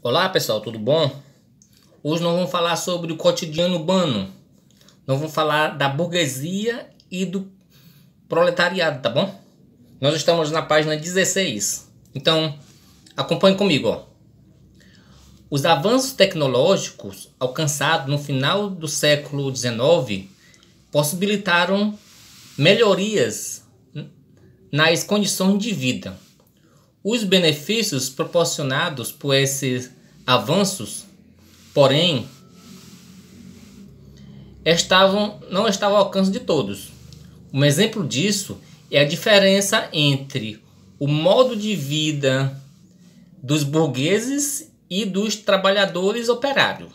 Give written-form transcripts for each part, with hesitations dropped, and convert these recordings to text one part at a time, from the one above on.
Olá pessoal, tudo bom? Hoje nós vamos falar sobre o cotidiano urbano. Nós vamos falar da burguesia e do proletariado, tá bom? Nós estamos na página 16. Então, acompanhe comigo, ó. Os avanços tecnológicos alcançados no final do século XIX possibilitaram melhorias nas condições de vida. Os benefícios proporcionados por esses avanços, porém, não estavam ao alcance de todos. Um exemplo disso é a diferença entre o modo de vida dos burgueses e dos trabalhadores operários.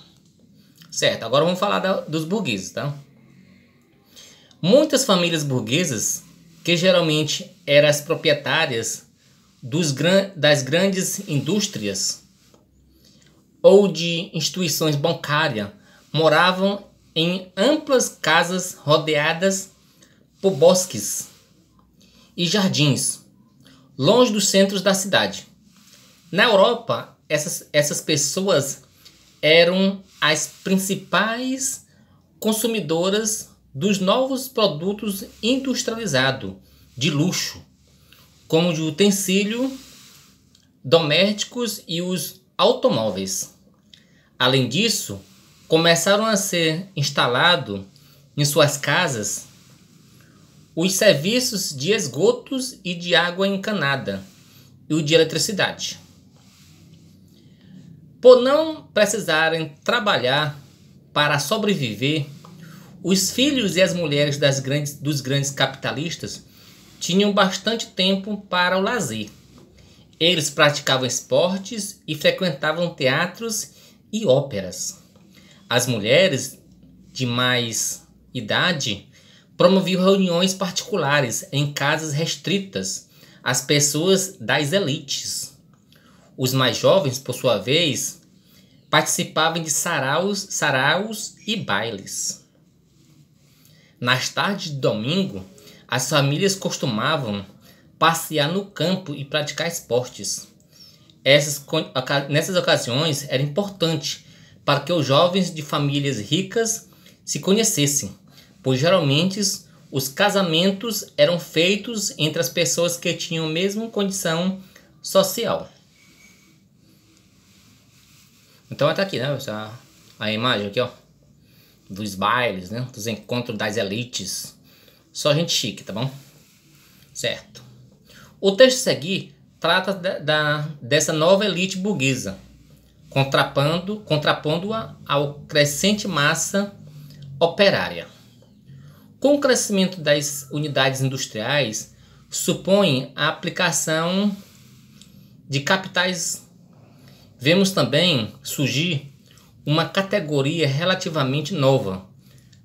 Certo, agora vamos falar dos burgueses, tá? Muitas famílias burguesas, que geralmente eram as proprietárias das grandes indústrias ou de instituições bancárias, moravam em amplas casas rodeadas por bosques e jardins, longe dos centros da cidade. Na Europa, essas pessoas eram as principais consumidoras dos novos produtos industrializados de luxo, como de utensílios domésticos e os automóveis. Além disso, começaram a ser instalados em suas casas os serviços de esgotos e de água encanada e o de eletricidade. Por não precisarem trabalhar para sobreviver, os filhos e as mulheres dos grandes capitalistas tinham bastante tempo para o lazer. Eles praticavam esportes e frequentavam teatros e óperas. As mulheres de mais idade promoviam reuniões particulares em casas restritas às pessoas das elites. Os mais jovens, por sua vez, participavam de saraus e bailes. Nas tardes de domingo, as famílias costumavam passear no campo e praticar esportes. Nessas ocasiões era importante para que os jovens de famílias ricas se conhecessem, pois geralmente os casamentos eram feitos entre as pessoas que tinham a mesma condição social. Então está aqui, né? A imagem aqui, ó, dos bailes, né? Dos encontros das elites. Só gente chique, tá bom? Certo. O texto a seguir trata dessa nova elite burguesa, contrapondo-a ao crescente massa operária. Com o crescimento das unidades industriais, supõe a aplicação de capitais. Vemos também surgir uma categoria relativamente nova,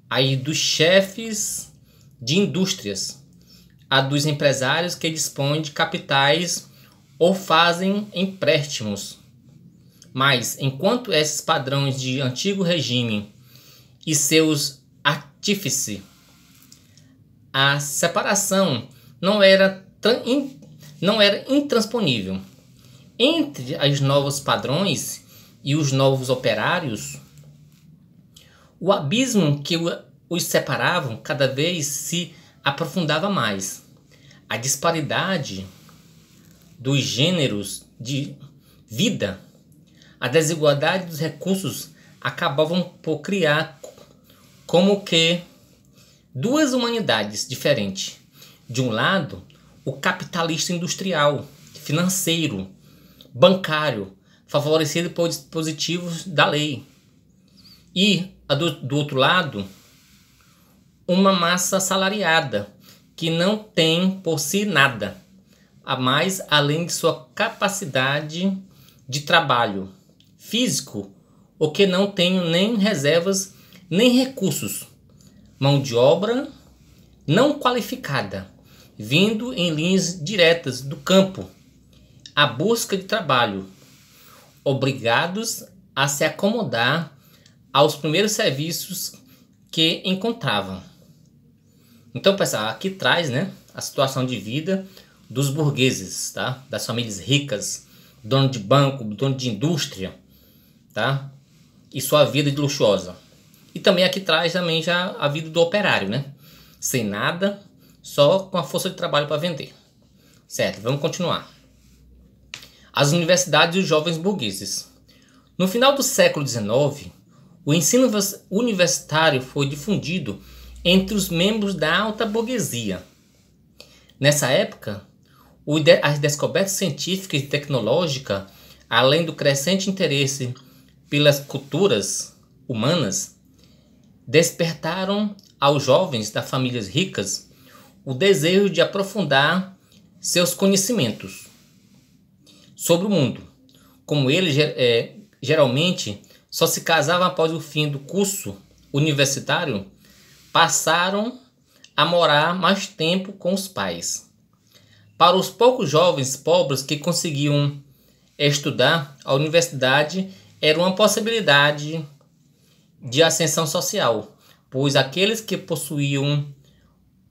aí dos chefes de indústrias, a dos empresários que dispõem de capitais ou fazem empréstimos. Mas, enquanto esses padrões de antigo regime e seus artífices, a separação não era intransponível. Entre os novos padrões e os novos operários, o abismo que os separavam cada vez se aprofundava mais. A disparidade dos gêneros de vida, a desigualdade dos recursos acabavam por criar como que duas humanidades diferentes. De um lado, o capitalista industrial, financeiro, bancário, favorecido por dispositivos da lei. E do outro lado, uma massa assalariada que não tem por si nada a mais além de sua capacidade de trabalho físico, ou que não tem nem reservas nem recursos, mão de obra não qualificada, vindo em linhas diretas do campo à busca de trabalho, obrigados a se acomodar aos primeiros serviços que encontravam. Então, pessoal, aqui traz, né, a situação de vida dos burgueses, tá? Das famílias ricas, dono de banco, dono de indústria, tá? E sua vida de luxuosa. E também aqui traz também já a vida do operário, né? Sem nada, só com a força de trabalho para vender. Certo, vamos continuar. As universidades e os jovens burgueses. No final do século XIX, o ensino universitário foi difundido entre os membros da alta burguesia. Nessa época, as descobertas científicas e tecnológicas, além do crescente interesse pelas culturas humanas, despertaram aos jovens das famílias ricas o desejo de aprofundar seus conhecimentos sobre o mundo. Como eles geralmente só se casavam após o fim do curso universitário, passaram a morar mais tempo com os pais. Para os poucos jovens pobres que conseguiam estudar, a universidade era uma possibilidade de ascensão social, pois aqueles que possuíam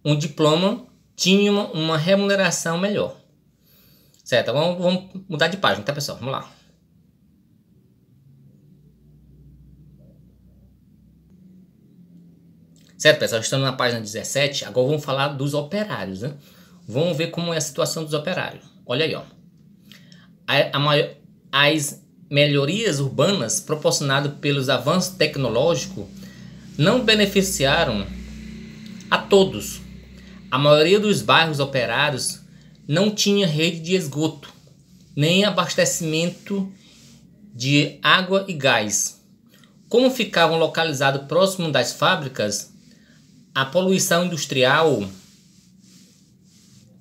um diploma tinham uma remuneração melhor. Certo? Vamos mudar de página, tá, pessoal? Vamos lá. Certo, pessoal? Estamos na página 17. Agora vamos falar dos operários, né? Vamos ver como é a situação dos operários. Olha aí, ó. As melhorias urbanas proporcionadas pelos avanços tecnológicos não beneficiaram a todos. A maioria dos bairros operários não tinha rede de esgoto, nem abastecimento de água e gás. Como ficavam localizados próximo das fábricas, a poluição industrial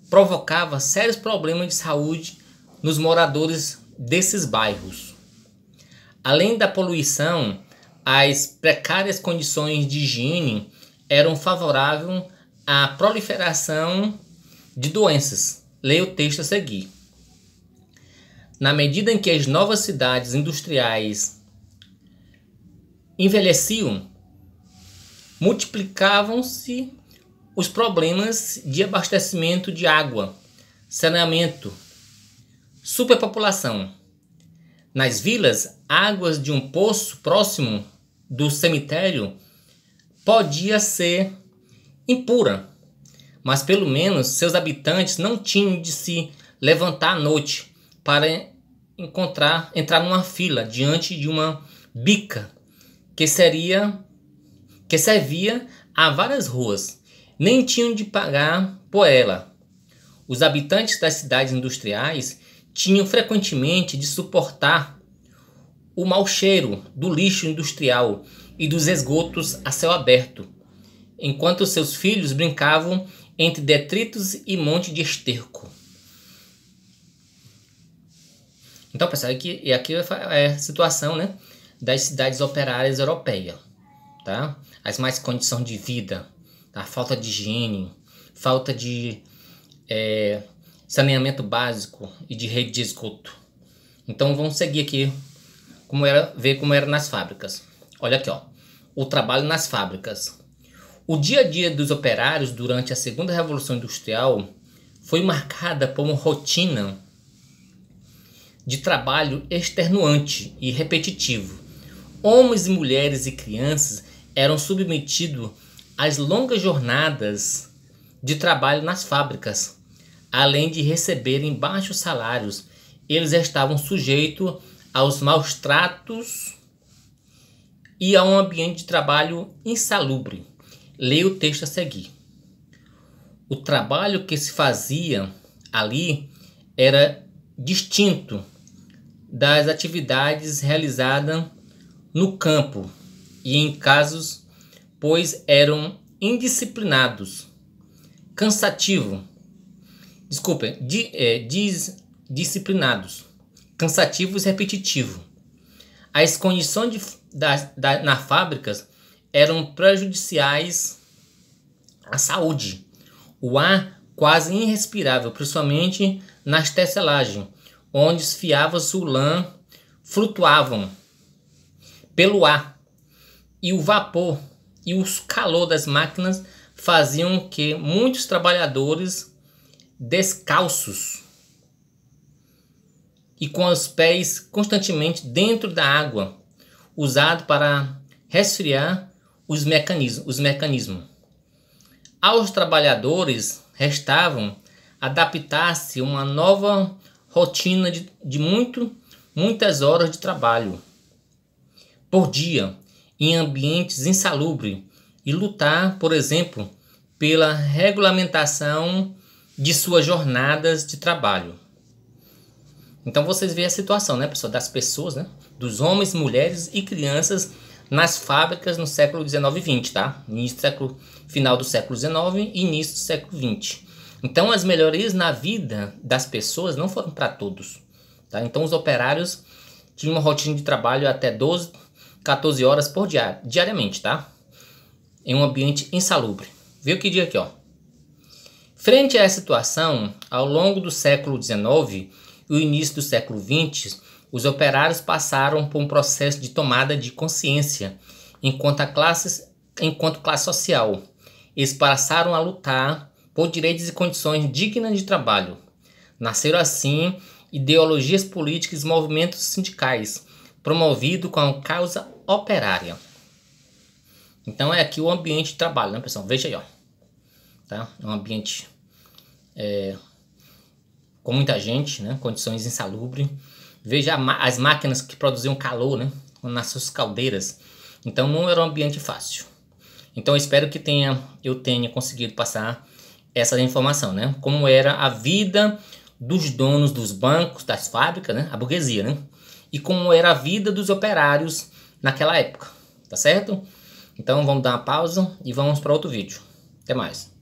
provocava sérios problemas de saúde nos moradores desses bairros. Além da poluição, as precárias condições de higiene eram favoráveis à proliferação de doenças. Leia o texto a seguir. Na medida em que as novas cidades industriais envelheciam, multiplicavam-se os problemas de abastecimento de água, saneamento, superpopulação. Nas vilas, águas de um poço próximo do cemitério podia ser impura, mas pelo menos seus habitantes não tinham de se levantar à noite para entrar numa fila diante de uma bica que servia a várias ruas, nem tinham de pagar por ela. Os habitantes das cidades industriais tinham frequentemente de suportar o mau cheiro do lixo industrial e dos esgotos a céu aberto, enquanto seus filhos brincavam entre detritos e monte de esterco. Então, pessoal, aqui é a situação, né, das cidades operárias europeias, tá? As mais condições de vida, a falta de higiene, falta de saneamento básico e de rede de esgoto. Então vamos seguir aqui ver como era nas fábricas. Olha aqui, ó, o trabalho nas fábricas. O dia a dia dos operários durante a segunda revolução industrial foi marcada por uma rotina de trabalho extenuante e repetitivo. Homens e mulheres e crianças eram submetidos às longas jornadas de trabalho nas fábricas. Além de receberem baixos salários, eles estavam sujeitos aos maus tratos e a um ambiente de trabalho insalubre. Leia o texto a seguir. O trabalho que se fazia ali era distinto das atividades realizadas no campo e em casos, pois eram indisciplinados, disciplinados, cansativos e repetitivos. As condições nas fábricas eram prejudiciais à saúde. O ar quase irrespirável, principalmente nas tecelagens, onde as fiavas de lã flutuavam pelo ar, e o vapor e o calor das máquinas faziam que muitos trabalhadores descalços e com os pés constantemente dentro da água usado para resfriar os mecanismos. Aos trabalhadores restavam adaptar-se a uma nova rotina de muitas horas de trabalho por dia em ambientes insalubres e lutar, por exemplo, pela regulamentação de suas jornadas de trabalho. Então vocês veem a situação, né, pessoal, das pessoas, né, dos homens, mulheres e crianças nas fábricas no século XIX e XX, tá? Final do século XIX e início do século XX. Então as melhorias na vida das pessoas não foram para todos, tá? Então os operários tinham uma rotina de trabalho até 12, 14 horas por dia, diariamente, tá? Em um ambiente insalubre. Vê o que diz aqui, ó. Frente a essa situação, ao longo do século XIX e o início do século XX, os operários passaram por um processo de tomada de consciência enquanto classe social. Eles passaram a lutar por direitos e condições dignas de trabalho. Nasceram assim ideologias políticas e movimentos sindicais, promovidos com a causa operária. Então é aqui o ambiente de trabalho, né, pessoal? Veja aí, ó. Tá? É um ambiente com muita gente, né? Condições insalubres. Veja as máquinas que produziam calor, né? Nas suas caldeiras. Então não era um ambiente fácil. Então eu espero que eu tenha conseguido passar essa informação, né? Como era a vida dos donos dos bancos, das fábricas, né? A burguesia, né? E como era a vida dos operários naquela época, tá certo? Então vamos dar uma pausa e vamos para outro vídeo. Até mais.